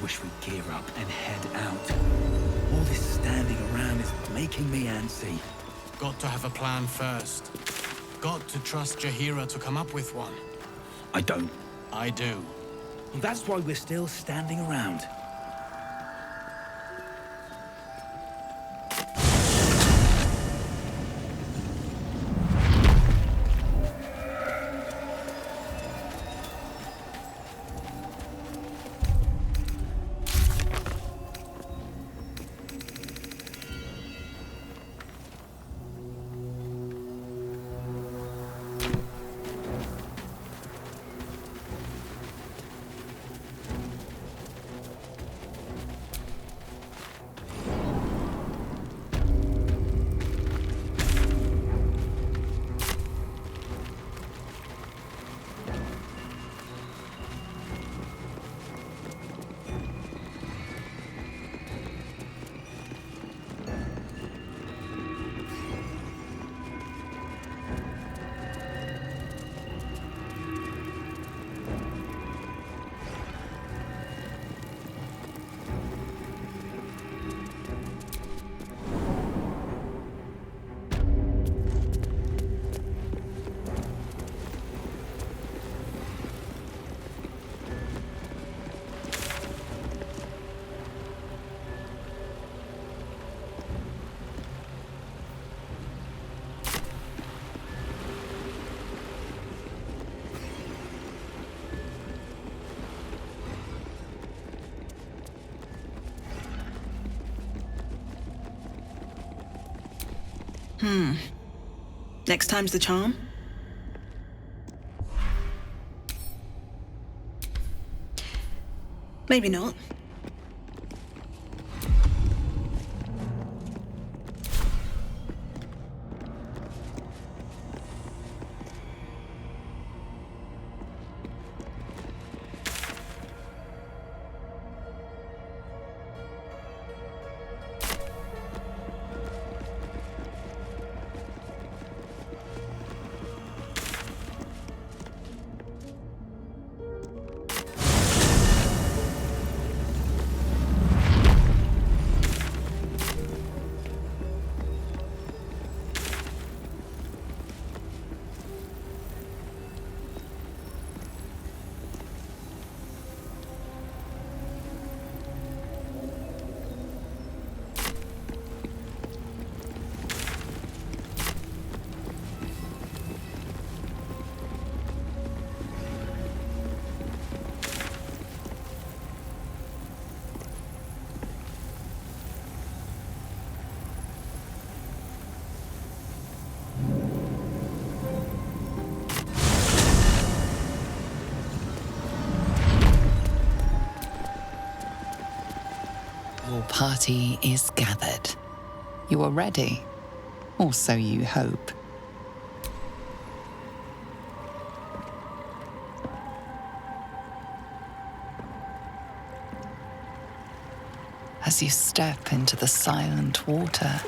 wish we'd gear up and head out. All this standing around is making me antsy. Got to have a plan first. Got to trust Jaheira to come up with one. I don't. I do. That's why we're still standing around. Next time's the charm? Maybe not. Your party is gathered. You are ready, or so you hope. As you step into the silent water,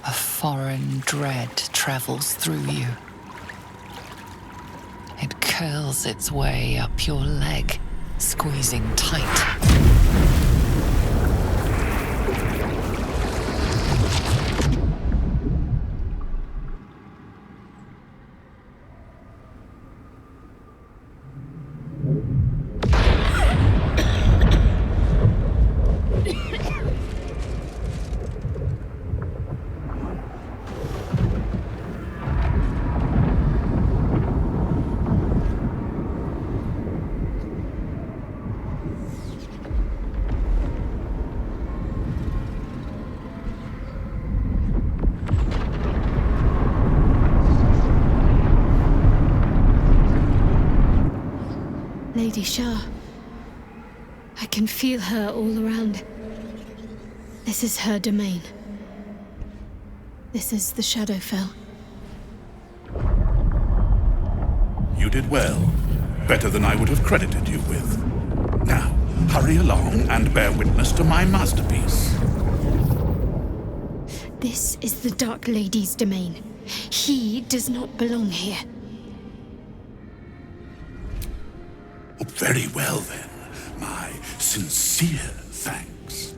a foreign dread travels through you. It curls its way up your leg, squeezing tight. Lady Shah. I can feel her all around. This is her domain. This is the Shadowfell. You did well. Better than I would have credited you with. Now, hurry along and bear witness to my masterpiece. This is the Dark Lady's domain. He does not belong here. Very well, then. My sincere thanks.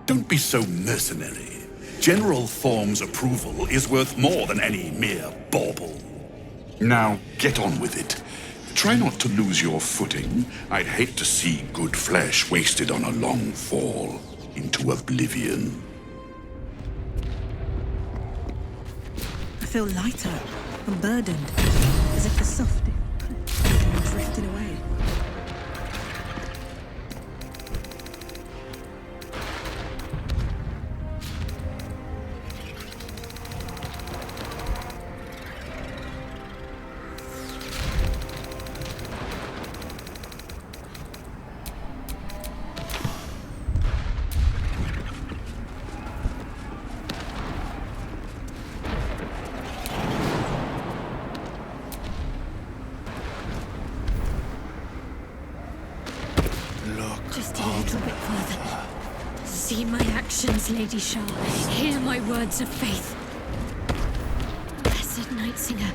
Don't be so mercenary. General Thorm's approval is worth more than any mere bauble. Now, get on with it. Try not to lose your footing. I'd hate to see good flesh wasted on a long fall into oblivion. I feel lighter, unburdened, as if the soft drifted away. Just a little bit further. See my actions, Lady Shah. Hear my words of faith. Blessed Night Singer,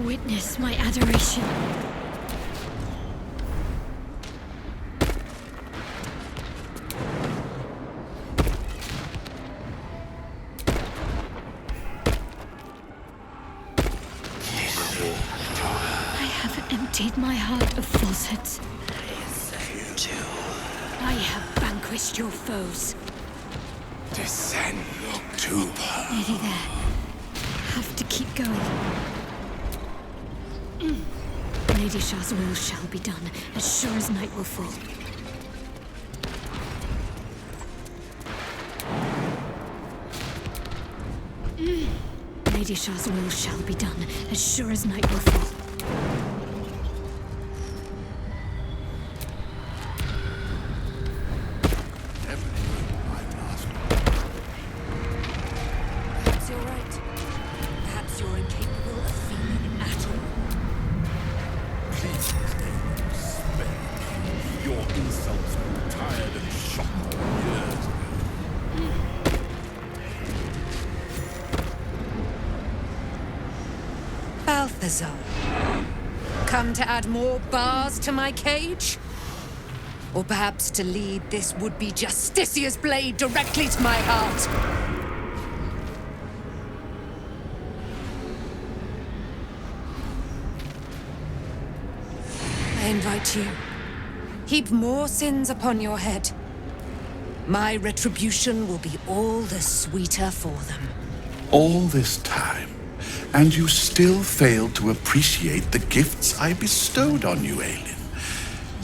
witness my adoration. I have emptied my heart of falsehoods. I have vanquished your foes. Descend, October. Nearly there. Have to keep going. Lady Shah's will shall be done, as sure as night will fall. Lady Shah's will shall be done, as sure as night will fall. Come to add more bars to my cage? Or perhaps to lead this would-be Justicia's blade directly to my heart? I invite you. Heap more sins upon your head. My retribution will be all the sweeter for them. All this time, and you still failed to appreciate the gifts I bestowed on you, Aelin.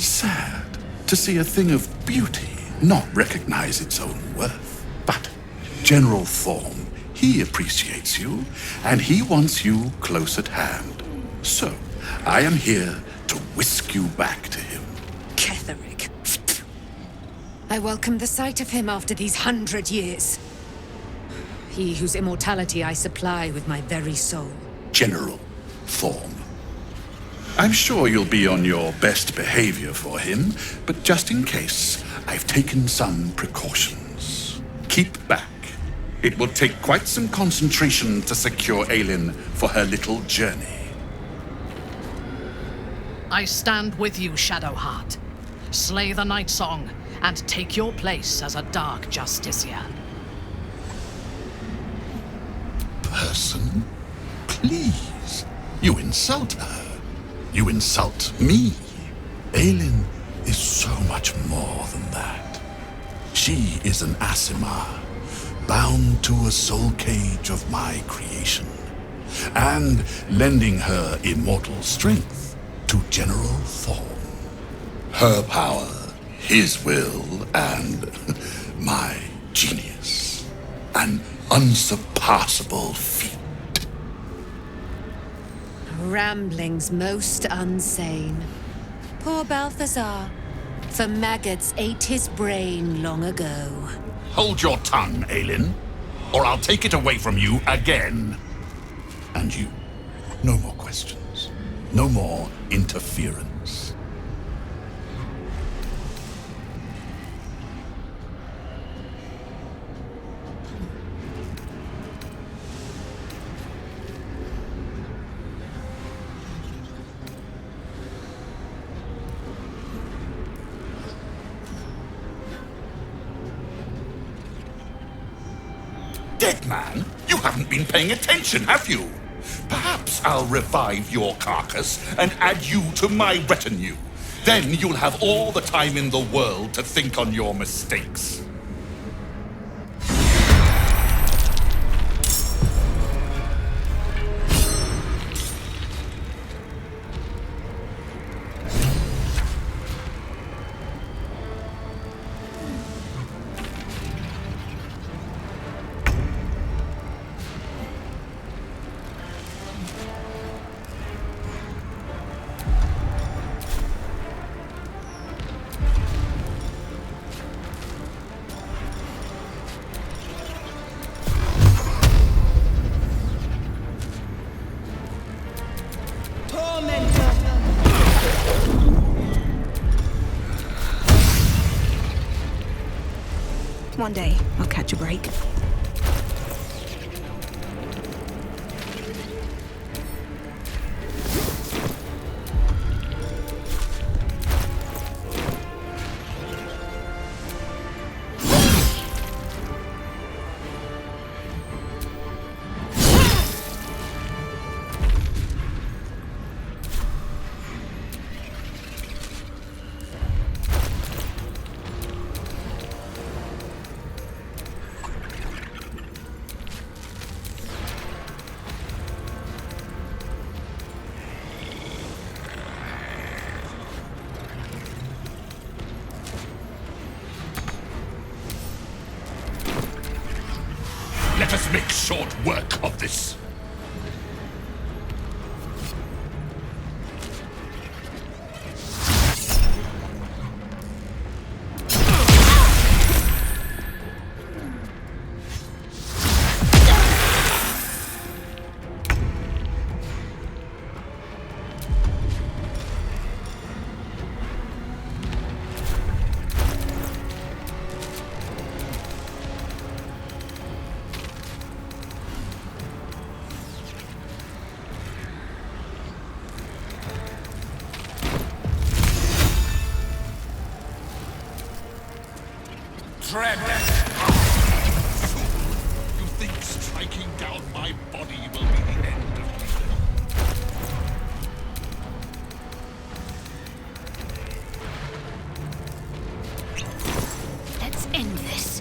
Sad to see a thing of beauty not recognize its own worth. But General Thorm, he appreciates you, and he wants you close at hand. So, I am here to whisk you back to him. Ketherick. I welcome the sight of him after these 100 years. He whose immortality I supply with my very soul. General Thorm. I'm sure you'll be on your best behavior for him, but just in case, I've taken some precautions. Keep back. It will take quite some concentration to secure Aelin for her little journey. I stand with you, Shadowheart. Slay the Night Song and take your place as a Dark Justicia. Person? Please. You insult her. You insult me. Aelin is so much more than that. She is an Asimar, bound to a soul cage of my creation, and lending her immortal strength to General Thorm. Her power, his will, and my genius. An unsurpassable feat. Ramblings most unsane. Poor Balthazar. For maggots ate his brain long ago. Hold your tongue, Aelin, or I'll take it away from you again. And you, no more questions. No more interference. dead man? You haven't been paying attention, have you? Perhaps I'll revive your carcass and add you to my retinue. Then you'll have all the time in the world to think on your mistakes. One day, I'll catch a break. Let us make short work of this. Dread! You think striking down my body will be the end of me? Let's end this.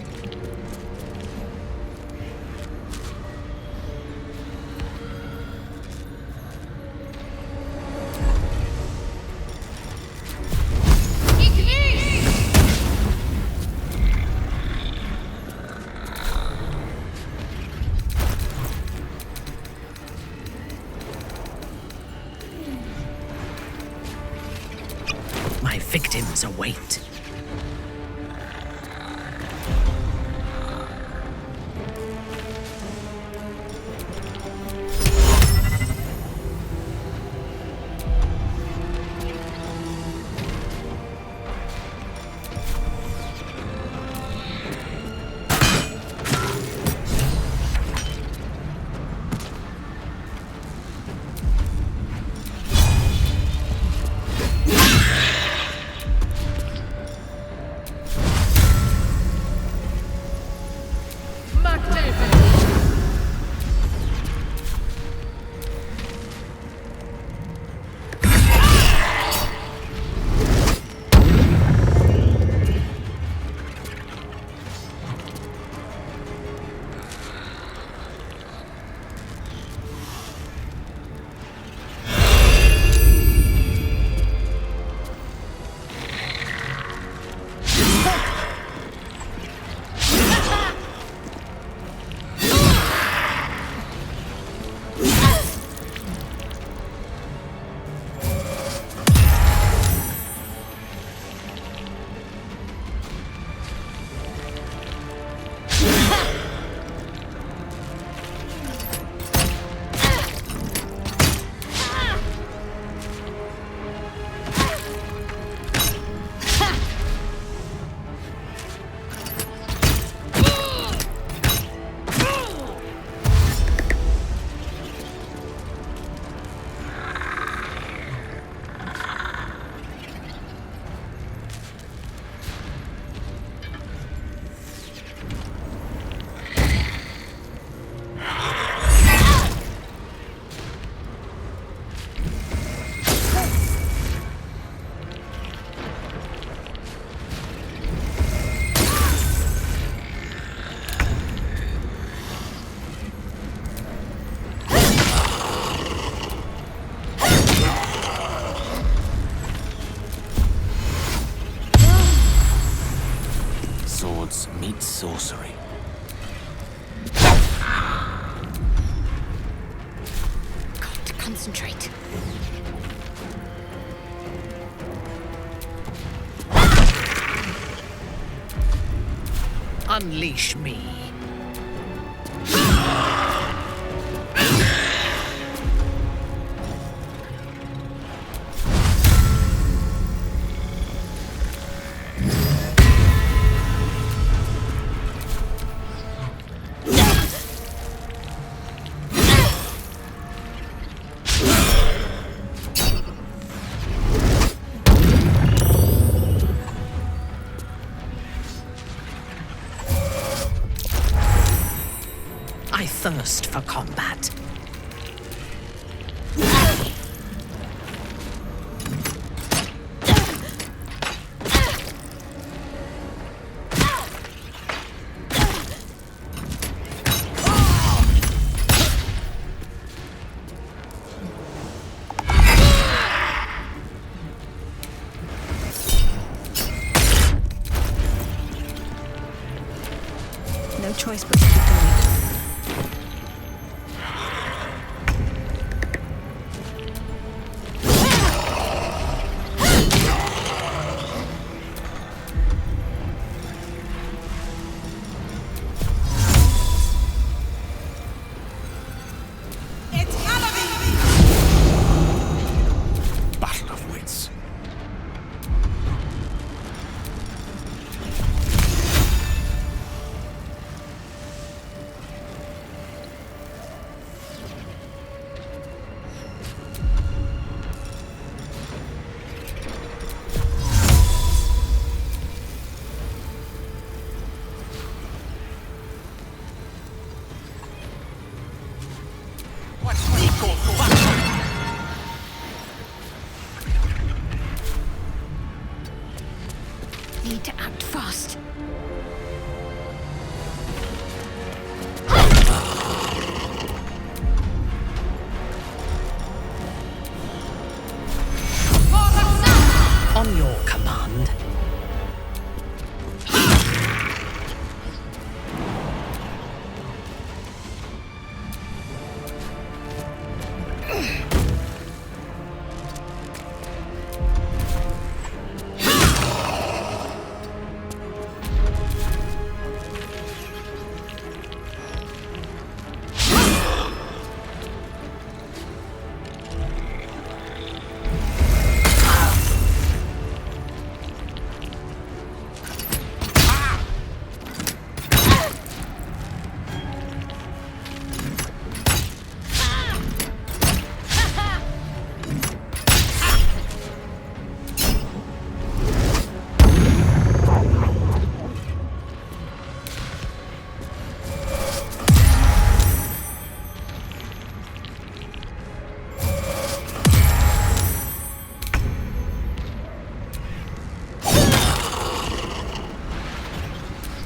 My victims await. concentrate. Unleash me. I thirst for combat. No choice but to keep going. Battle of wits. Need to act fast. On your command.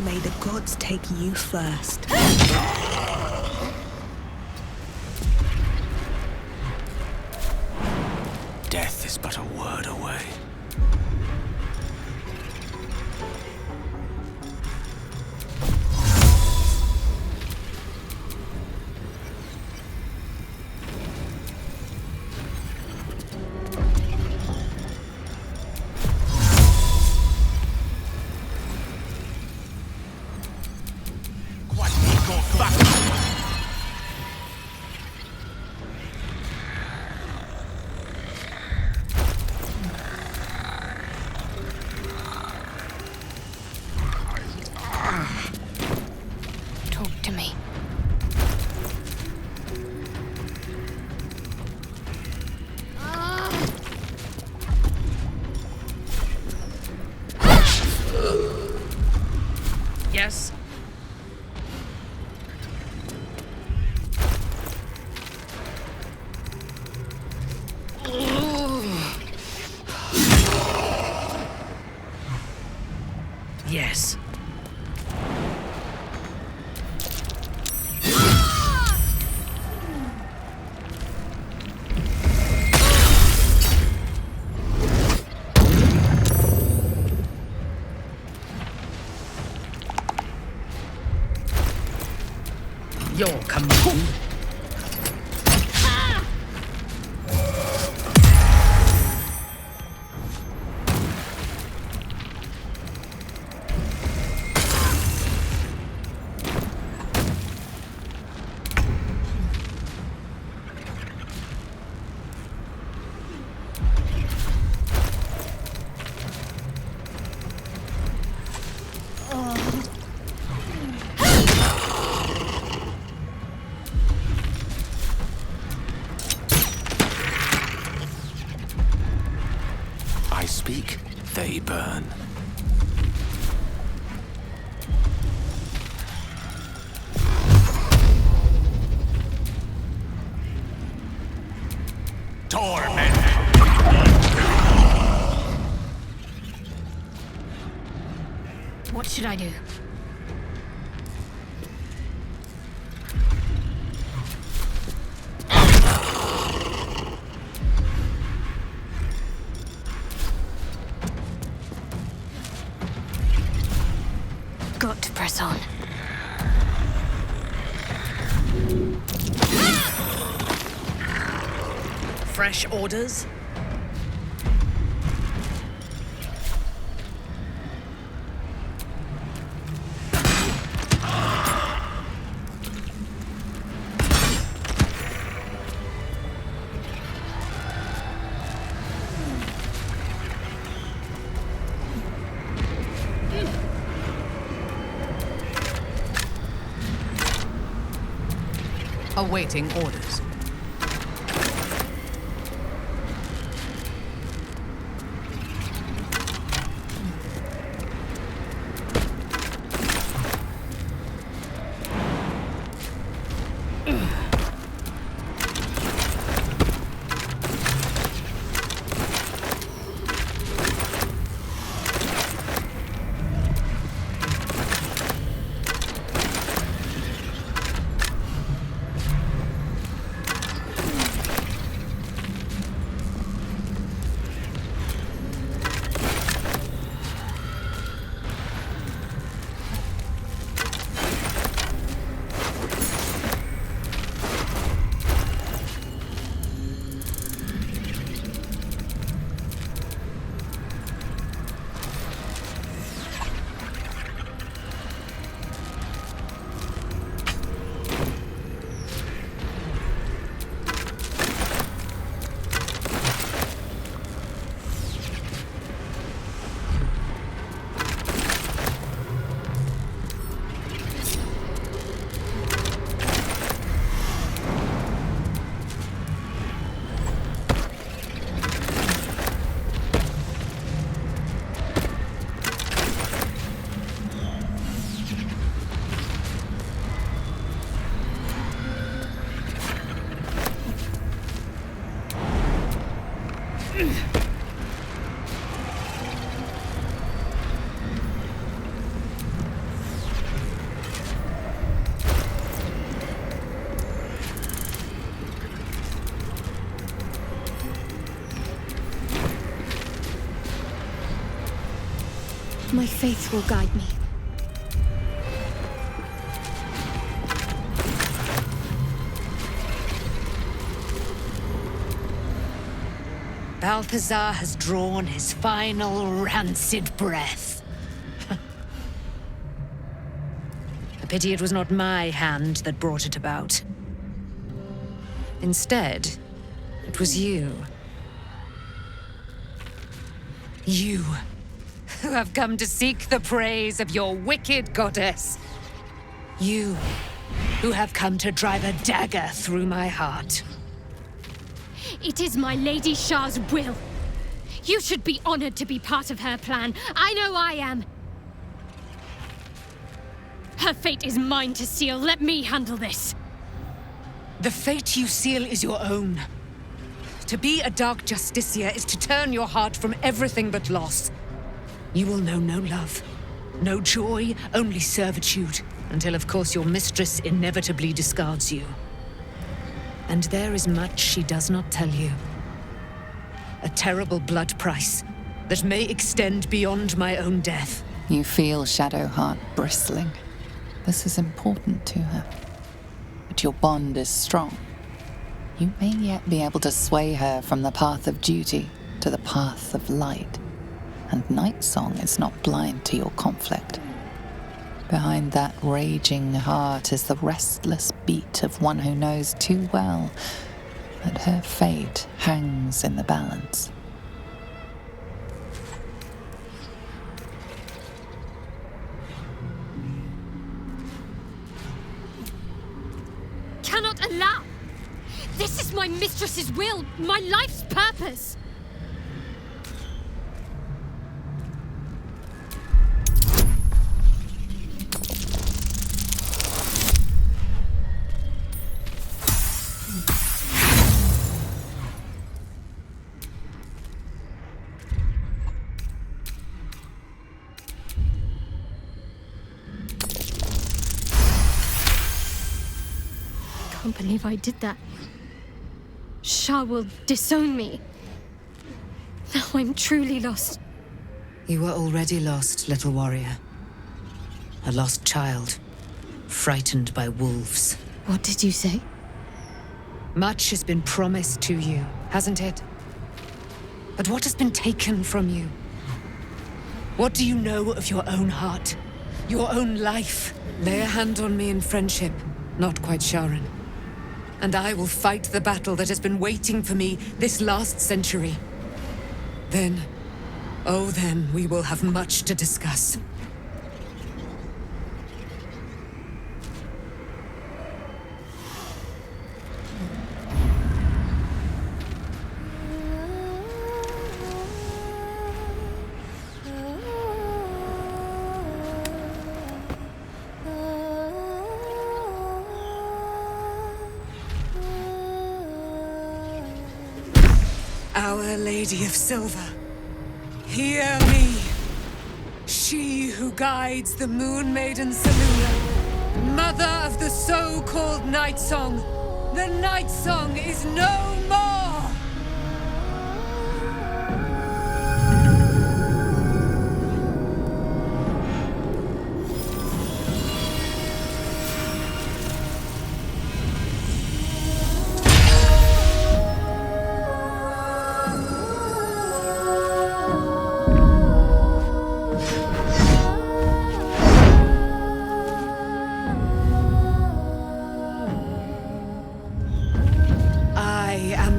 May the gods take you first. Death is but a word away. speak, they burn. Torment! What should I do? Got to press on. Fresh orders? Awaiting orders. My faith will guide me. Balthazar has drawn his final rancid breath. A pity it was not my hand that brought it about. Instead, it was you. You, who have come to seek the praise of your wicked goddess. You, who have come to drive a dagger through my heart. It is my Lady Shah's will. You should be honored to be part of her plan. I know I am. Her fate is mine to seal. Let me handle this. The fate you seal is your own. To be a Dark Justicia is to turn your heart from everything but loss. You will know no love, no joy, only servitude, until of course your mistress inevitably discards you. And there is much she does not tell you. A terrible blood price that may extend beyond my own death. You feel Shadowheart bristling. This is important to her. But your bond is strong. You may yet be able to sway her from the path of duty to the path of light. And Night Song is not blind to your conflict. Behind that raging heart is the restless beat of one who knows too well that her fate hangs in the balance. Cannot allow! This is my mistress's will, my life's purpose! believe I did that. Shah will disown me. Now I'm truly lost. You were already lost, little warrior. A lost child, frightened by wolves. What did you say? Much has been promised to you, hasn't it? But what has been taken from you? What do you know of your own heart? Your own life? Lay a hand on me in friendship, not quite Sharon. And I will fight the battle that has been waiting for me this last century. Then, oh then, we will have much to discuss. Our Lady of Silver, hear me. She who guides the Moon Maiden Selula, mother of the so-called Night Song. The Night Song is no more!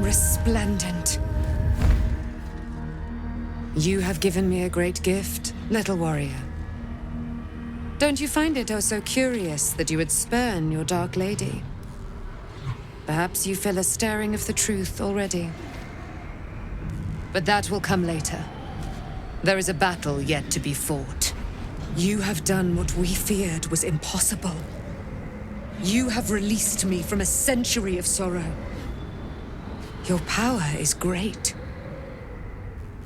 Resplendent. You have given me a great gift, little warrior. Don't you find it oh so curious that you would spurn your dark lady? Perhaps you feel a stirring of the truth already. But that will come later. There is a battle yet to be fought. You have done what we feared was impossible. You have released me from a century of sorrow. Your power is great.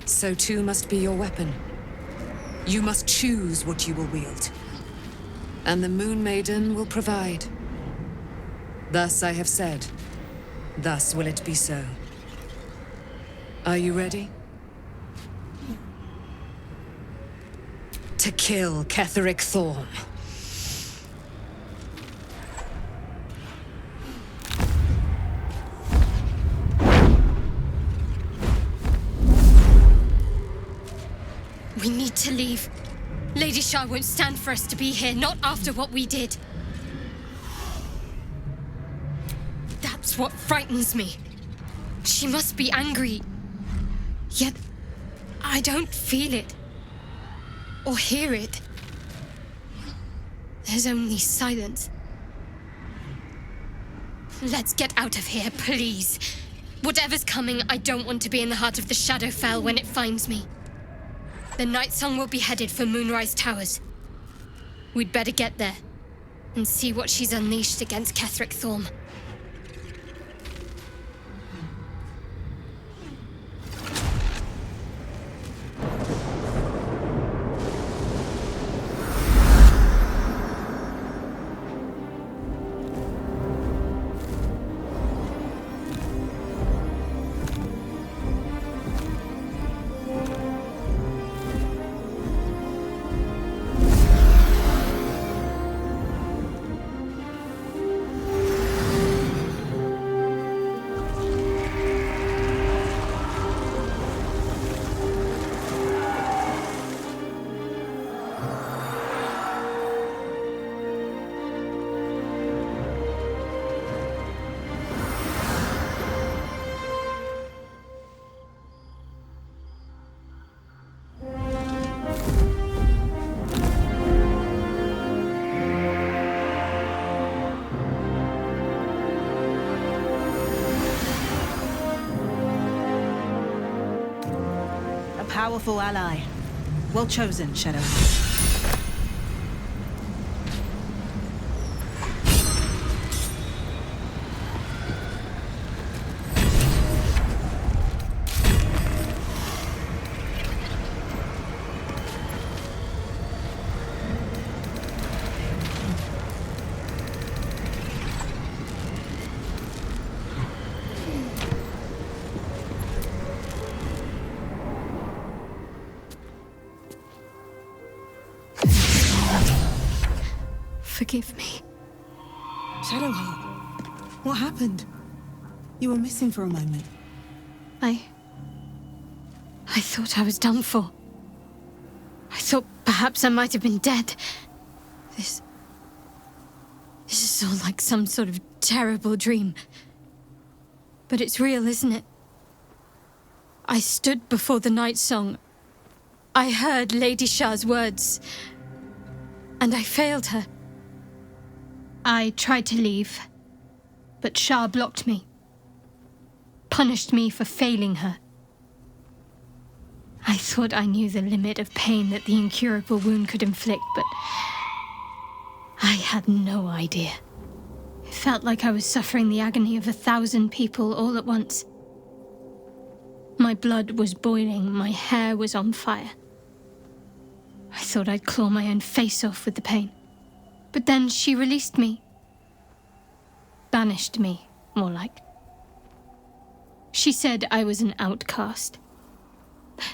So too must be your weapon. You must choose what you will wield. And the Moon Maiden will provide. Thus I have said. Thus will it be so. Are you ready? To kill Ketheric Thorm. We need to leave. Lady Shah won't stand for us to be here, not after what we did. That's what frightens me. She must be angry. Yet, I don't feel it. Or hear it. There's only silence. Let's get out of here, please. Whatever's coming, I don't want to be in the heart of the Shadowfell when it finds me. The Night Song will be headed for Moonrise Towers. We'd better get there and see what she's unleashed against Ketheric Thorm. Powerful ally. Well chosen, Shadow. forgive me. Shadowheart, what happened? You were missing for a moment. I thought I was done for. I thought perhaps I might have been dead. This is all like some sort of terrible dream. But it's real, isn't it? I stood before the night song. I heard Lady Shah's words. And I failed her. I tried to leave, but Shah blocked me. Punished me for failing her. I thought I knew the limit of pain that the incurable wound could inflict, but I had no idea. It felt like I was suffering the agony of 1,000 people all at once. My blood was boiling, my hair was on fire. I thought I'd claw my own face off with the pain. But then she released me. Banished me, more like. She said I was an outcast.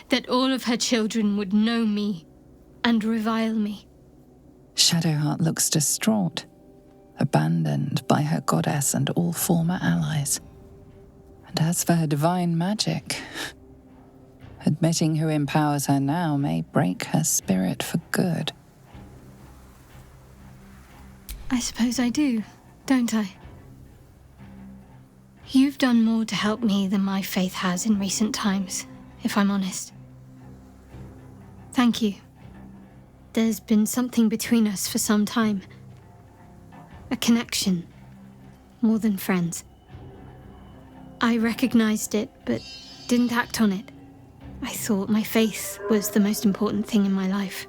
That all of her children would know me and revile me. Shadowheart looks distraught, abandoned by her goddess and all former allies. And as for her divine magic, admitting who empowers her now may break her spirit for good. I suppose I do, don't I? You've done more to help me than my faith has in recent times, if I'm honest. Thank you. There's been something between us for some time. A connection, more than friends. I recognized it, but didn't act on it. I thought my faith was the most important thing in my life.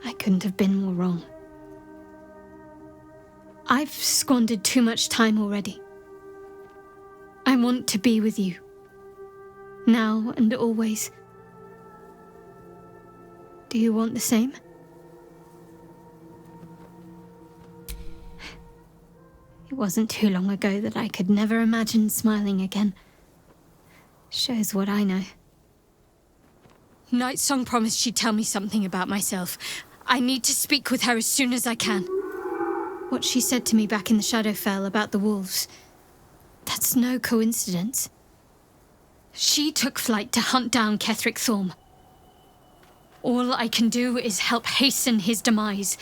I couldn't have been more wrong. I've squandered too much time already. I want to be with you. Now and always. Do you want the same? It wasn't too long ago that I could never imagine smiling again. Shows what I know. Nightsong promised she'd tell me something about myself. I need to speak with her as soon as I can. What she said to me back in the Shadowfell about the wolves, that's no coincidence. She took flight to hunt down Ketheric Thorm. All I can do is help hasten his demise,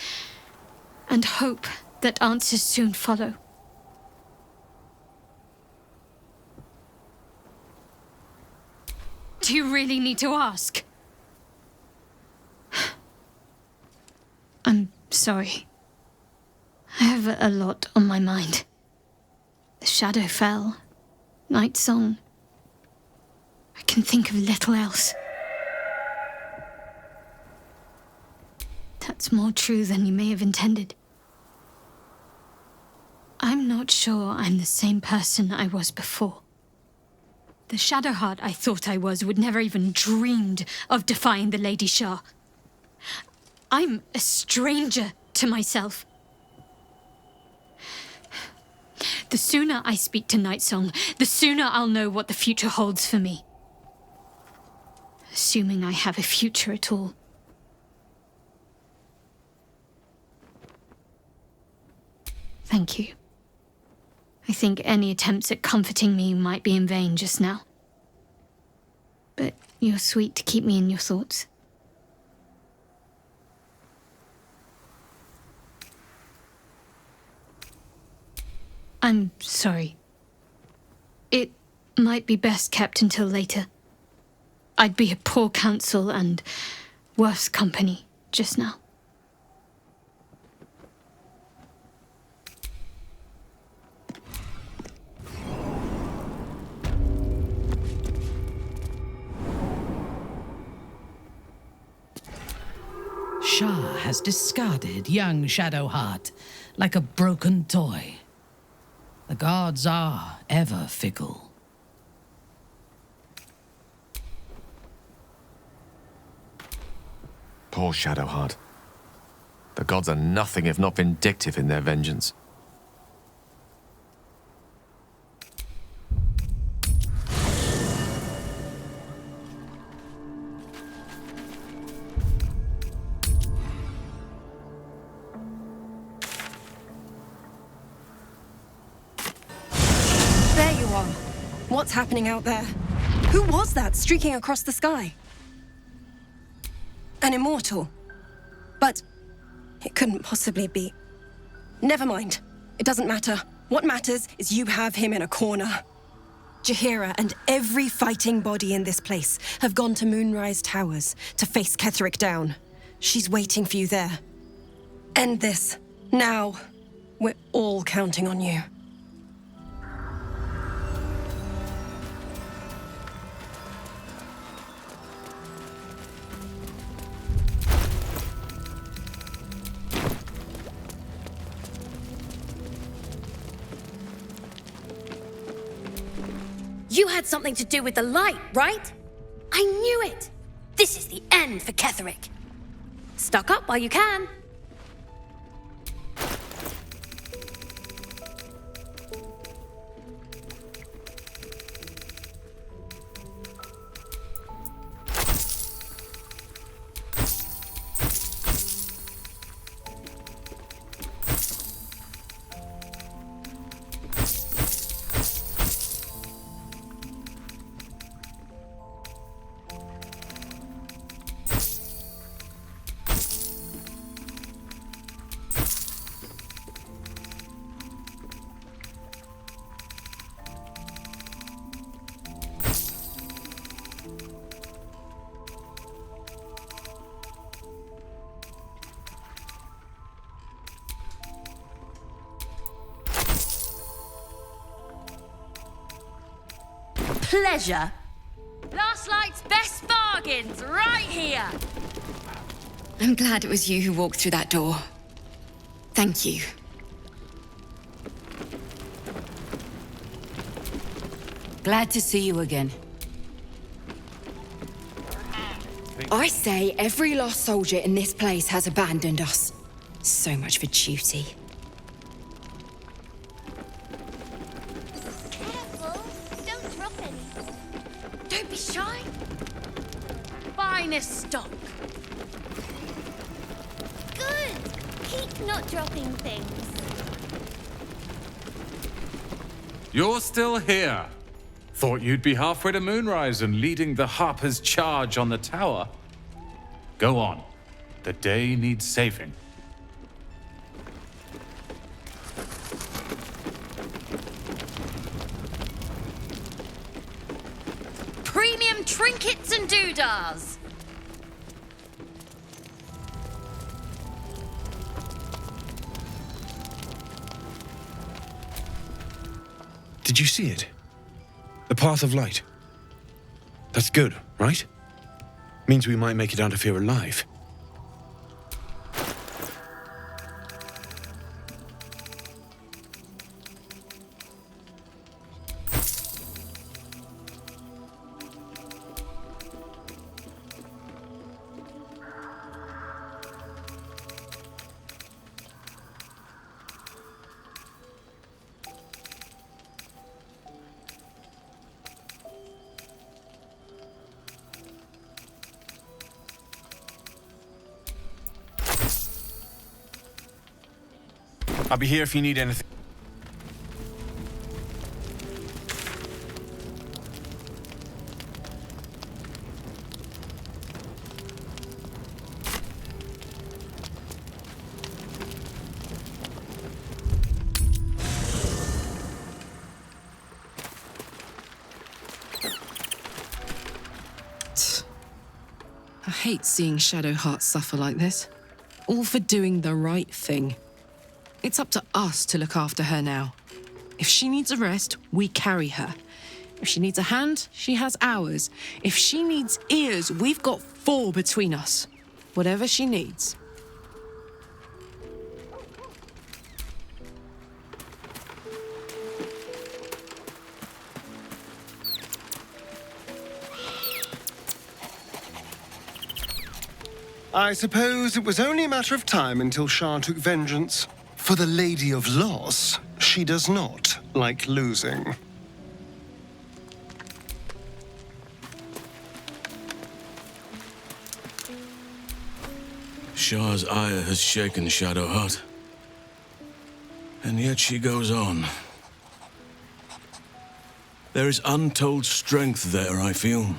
and hope that answers soon follow. Do you really need to ask? I'm sorry. I have a lot on my mind. The Shadowfell, Nightsong. I can think of little else. That's more true than you may have intended. I'm not sure I'm the same person I was before. The Shadowheart I thought I was would never even dreamed of defying the Lady Shah. I'm a stranger to myself. The sooner I speak to Nightsong, the sooner I'll know what the future holds for me. Assuming I have a future at all. Thank you. I think any attempts at comforting me might be in vain just now. But you're sweet to keep me in your thoughts. I'm sorry. It might be best kept until later. I'd be a poor counsel and worse company just now. Shah has discarded young Shadowheart like a broken toy. The gods are ever fickle. Poor Shadowheart. The gods are nothing if not vindictive in their vengeance. are. What's happening out there? Who was that streaking across the sky? An immortal. But it couldn't possibly be. Never mind. It doesn't matter. What matters is you have him in a corner. Jaheira and every fighting body in this place have gone to Moonrise Towers to face Ketheric down. She's waiting for you there. End this. Now. We're all counting on you. You had something to do with the light, right? I knew it! This is the end for Ketheric. Stock up while you can. Pleasure. Last Light's best bargains, right here. I'm glad it was you who walked through that door. Thank you. Glad to see you again. I say every lost soldier in this place has abandoned us. So much for duty. Don't be shy. Finest stock. Good. Keep not dropping things. You're still here. Thought you'd be halfway to Moonrise and leading the Harper's charge on the tower. Go on. The day needs saving. Premium trinkets and doodahs. Did you see it? The path of light. That's good, right? Means we might make it out of here alive. I'll be here if you need anything. I hate seeing Shadowheart suffer like this. All for doing the right thing. It's up to us to look after her now. If she needs a rest, we carry her. If she needs a hand, she has ours. If she needs ears, we've got 4 between us. Whatever she needs. I suppose it was only a matter of time until Shah took vengeance. For the Lady of Loss, she does not like losing. Shah's ire has shaken Shadowheart. And yet she goes on. There is untold strength there, I feel.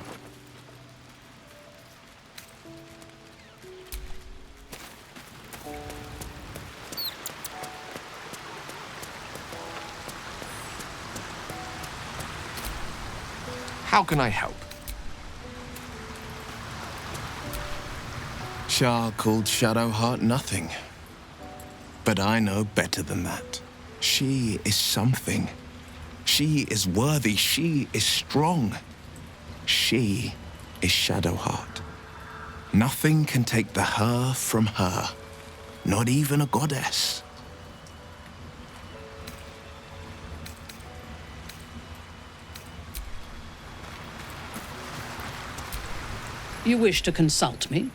How can I help? Shah called Shadowheart nothing. But I know better than that. She is something. She is worthy. She is strong. She is Shadowheart. Nothing can take the her from her. Not even a goddess. You wish to consult me?